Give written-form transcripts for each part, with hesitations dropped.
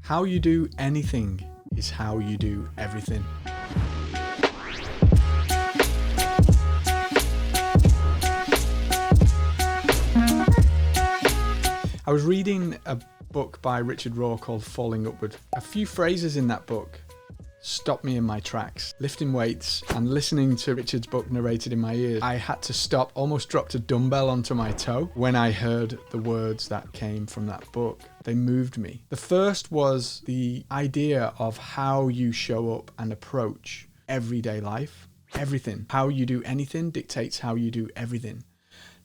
How you do anything is how you do everything. I was reading a book by Richard Rohr called Falling Upward. A few phrases in that book stopped me in my tracks. Lifting weights and listening to Richard's book narrated in my ears, I had to stop, almost dropped a dumbbell onto my toe when I heard the words that came from that book. They moved me. The first was the idea of how you show up and approach everyday life. Everything. How you do anything dictates how you do everything.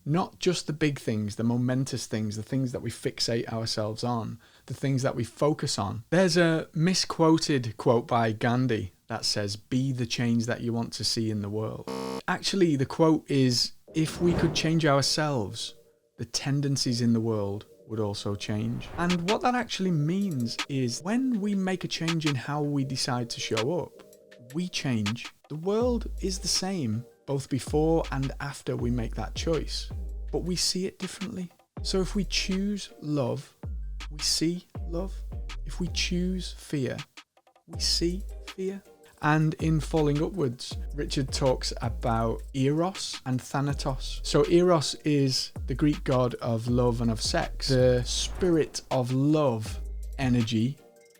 Not just the big things, the momentous things, the things that we fixate ourselves on, the things that we focus on. There's a misquoted quote by Gandhi that says, "Be the change that you want to see in the world." Actually, the quote is, if we could change ourselves, the tendencies in the world would also change. And what that actually means is when we make a change in how we decide to show up, we change. The world is the same both before and after we make that choice, but we see it differently. So if we choose love, we see love. If we choose fear, we see fear. And in Falling Upwards, Richard talks about Eros and Thanatos. So Eros is the Greek god of love and of sex, the spirit of love energy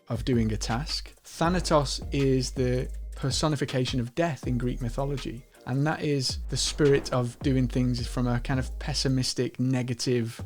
of doing a task. Thanatos is the personification of death in Greek mythology. And that is the spirit of doing things from a kind of pessimistic, negative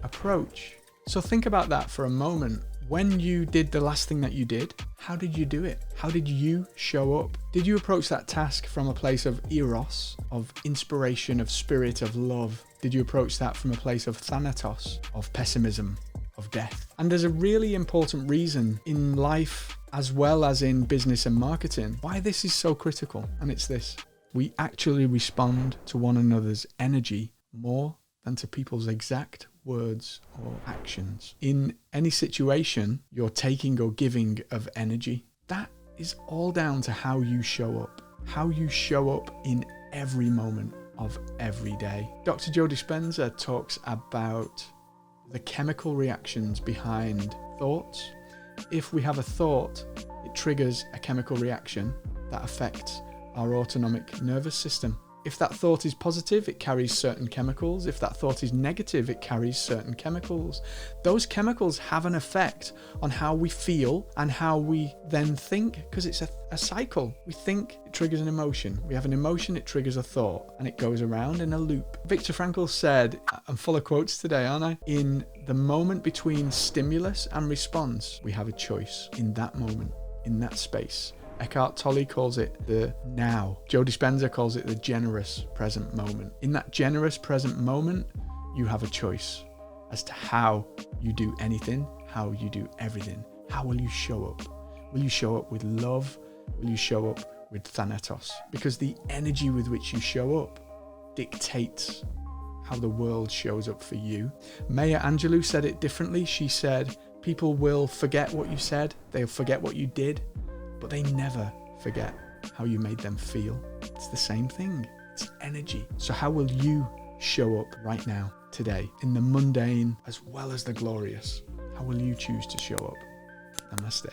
approach. So think about that for a moment. When you did the last thing that you did, how did you do it? How did you show up? Did you approach that task from a place of eros, of inspiration, of spirit, of love? Did you approach that from a place of thanatos, of pessimism, of death? And there's a really important reason in life, as well as in business and marketing, why this is so critical. And it's this. We actually respond to one another's energy more than to people's exact words or actions. In any situation, you're taking or giving of energy. That is all down to how you show up. How you show up in every moment of every day. Dr. Joe Dispenza talks about the chemical reactions behind thoughts. If we have a thought, it triggers a chemical reaction that affects our autonomic nervous system. If that thought is positive, it carries certain chemicals. If that thought is negative, it carries certain chemicals. Those chemicals have an effect on how we feel and how we then think, because it's a cycle. We think, it triggers an emotion. We have an emotion, it triggers a thought, and it goes around in a loop. Viktor Frankl said, I'm full of quotes today, aren't I? In the moment between stimulus and response, we have a choice in that moment, in that space. Eckhart Tolle calls it the now. Joe Dispenza calls it the generous present moment. In that generous present moment, you have a choice as to how you do anything, how you do everything. How will you show up? Will you show up with love? Will you show up with thanatos? Because the energy with which you show up dictates how the world shows up for you. Maya Angelou said it differently. She said, people will forget what you said, they'll forget what you did, but they never forget how you made them feel. It's the same thing. It's energy. So how will you show up right now, today, in the mundane as well as the glorious? How will you choose to show up? Namaste.